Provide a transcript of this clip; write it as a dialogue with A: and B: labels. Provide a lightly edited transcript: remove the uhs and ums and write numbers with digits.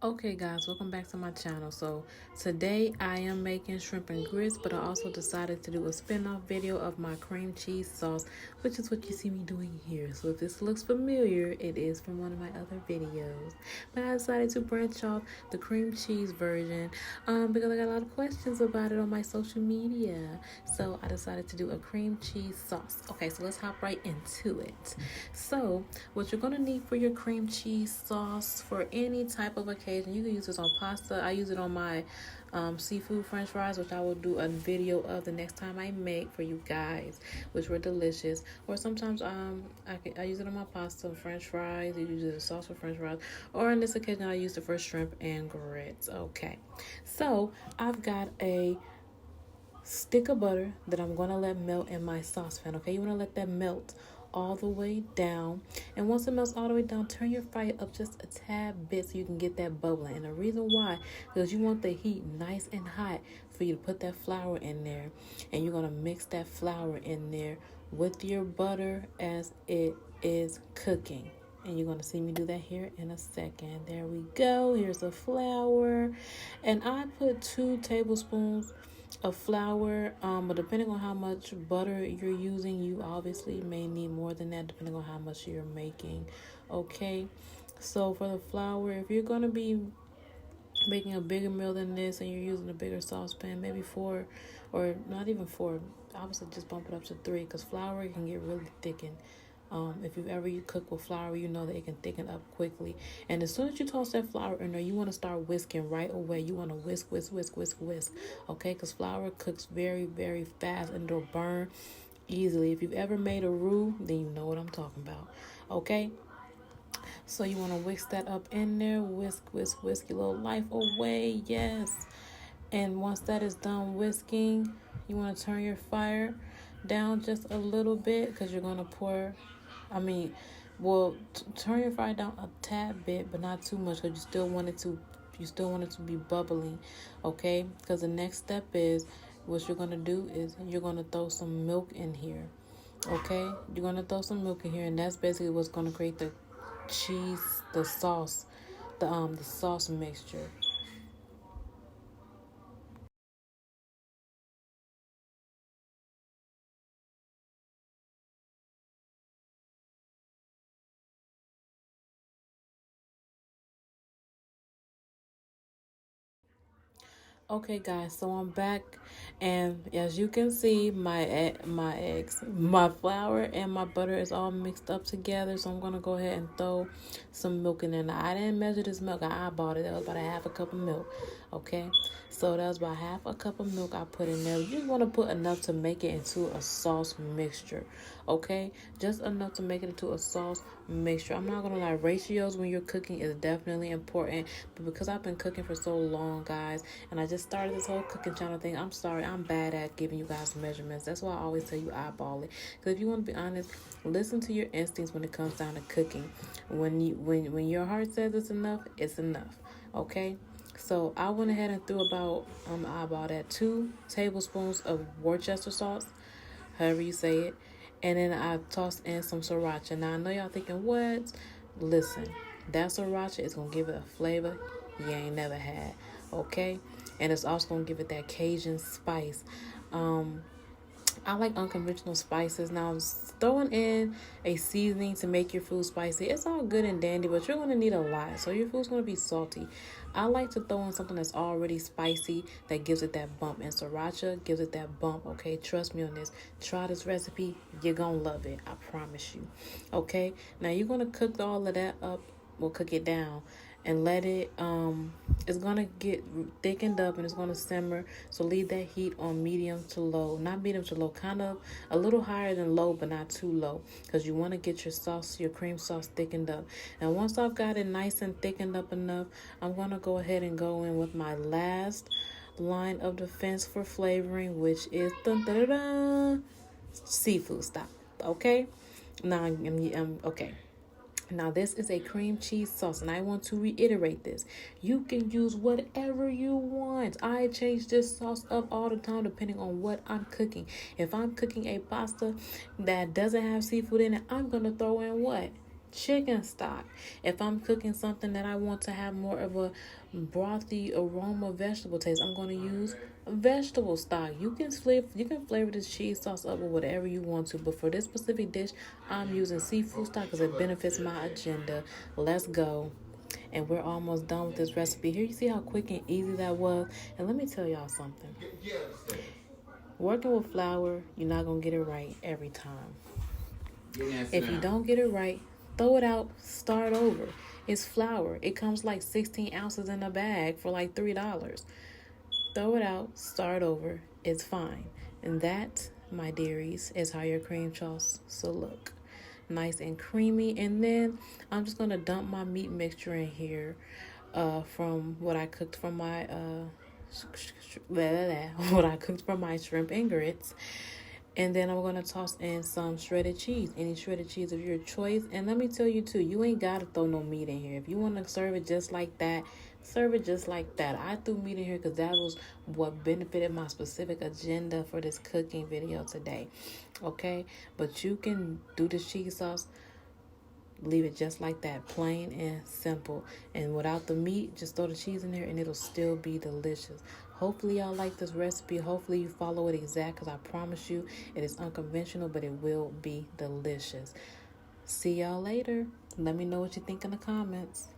A: Okay guys, welcome back to my channel. So today I am making shrimp and grits, but I also decided to do a spin-off video of my cream cheese sauce, which is what you see me doing here. So if this looks familiar, it is from one of my other videos. But I decided to branch off the cream cheese version because I got a lot of questions about it on my social media. So I decided to do a cream cheese sauce. Okay, so let's hop right into it. So what you're gonna need for your cream cheese sauce for any type of occasion, you can use this on pasta. I use it on my seafood french fries, which I will do a video of the next time I make for you guys, which were delicious. Or sometimes I use it on my pasta french fries. You use it as sauce for french fries. Or in this occasion I used it for shrimp and grits. Okay, so I've got a stick of butter that I'm going to let melt in my saucepan. Okay, you want to let that melt all the way down, and once it melts all the way down, turn your fire up just a tad bit so you can get that bubbling. And the reason why, because you want the heat nice and hot for you to put that flour in there, and you're going to mix that flour in there with your butter as it is cooking. And you're going to see me do that here in a second. There we go. Here's the flour, and I put 2 tablespoons of flour, but depending on how much butter you're using, you obviously may need more than that depending on how much you're making. Okay, so for the flour, if you're going to be making a bigger meal than this and you're using a bigger saucepan, maybe 4, or not even 4, I would say just bump it up to 3, because flour can get really thickened. If you've ever cooked with flour, you know that it can thicken up quickly. And as soon as you toss that flour in there, you want to start whisking right away. You want to whisk, whisk, whisk, whisk, whisk. Okay, because flour cooks very, very fast and it'll burn easily. If you've ever made a roux, then you know what I'm talking about. Okay, so you want to whisk that up in there. Whisk, whisk, whisk your little life away. Yes. And once that is done whisking, you want to turn your fire down just a little bit, because you're going to pour, turn your fire down a tad bit, but not too much, because you still want it to be bubbling. Okay, because the next step is, what you're going to do is you're going to throw some milk in here. Okay, you're going to throw some milk in here, and that's basically what's going to create the cheese, the sauce, the sauce mixture. Okay, guys, so I'm back, and as you can see, my flour and my butter is all mixed up together. So I'm gonna go ahead and throw some milk in there. Now, I didn't measure this milk; I eyeballed it. That was about a half a cup of milk. Okay, so that was about half a cup of milk I put in there. You just want to put enough to make it into a sauce mixture. Okay, just enough to make it into a sauce mixture. I'm not gonna lie, ratios when you're cooking is definitely important, but because I've been cooking for so long, guys, and I just started this whole cooking channel thing, I'm sorry, I'm bad at giving you guys measurements. That's why I always tell you eyeball it, because if you want to be honest, listen to your instincts when it comes down to cooking. When your heart says it's enough, it's enough. Okay, so I went ahead and threw about eyeball that 2 tablespoons of Worcester sauce, however you say it. And then I tossed in some sriracha. Now, I know y'all thinking, what? Listen, that sriracha is going to give it a flavor you ain't never had, okay? And it's also going to give it that Cajun spice. I like unconventional spices. Now, throwing in a seasoning to make your food spicy, it's all good and dandy, but you're going to need a lot. So your food's going to be salty. I like to throw in something that's already spicy that gives it that bump. And sriracha gives it that bump, okay? Trust me on this. Try this recipe. You're going to love it. I promise you. Okay? Now, you're going to cook all of that up. We'll cook it down and let it it's gonna get thickened up and it's gonna simmer. So leave that heat on medium to low, not medium to low, kind of a little higher than low, but not too low, because you want to get your sauce, your cream sauce, thickened up. And once I've got it nice and thickened up enough, I'm gonna go ahead and go in with my last line of defense for flavoring, which is seafood stock. Okay, now okay. Now, this is a cream cheese sauce, and I want to reiterate this. You can use whatever you want. I change this sauce up all the time depending on what I'm cooking. If I'm cooking a pasta that doesn't have seafood in it, I'm going to throw in what? chicken stock. If I'm cooking something that I want to have more of a brothy aroma vegetable taste, I'm going to use vegetable stock. You can flavor this cheese sauce up with whatever you want to, but for this specific dish, I'm using seafood stock because it benefits my agenda. Let's go. And we're almost done with this recipe. Here you see how quick and easy that was. And let me tell y'all something. Working with flour, you're not going to get it right every time. If you don't get it right, throw it out, start over. It's flour. It comes like 16 ounces in a bag for like $3. Throw it out, start over. It's fine. And that, my dearies, is how your cream sauce should look. Nice and creamy. And then I'm just going to dump my meat mixture in here from what I cooked from my shrimp and grits. And then I'm going to toss in some shredded cheese, any shredded cheese of your choice. And let me tell you too, you ain't got to throw no meat in here. If you want to serve it just like that, serve it just like that. I threw meat in here because that was what benefited my specific agenda for this cooking video today. Okay, but you can do this cheese sauce, leave it just like that, plain and simple. And without the meat, just throw the cheese in there and it'll still be delicious. Hopefully y'all like this recipe. Hopefully you follow it exact, because I promise you it is unconventional, but it will be delicious. See y'all later. Let me know what you think in the comments.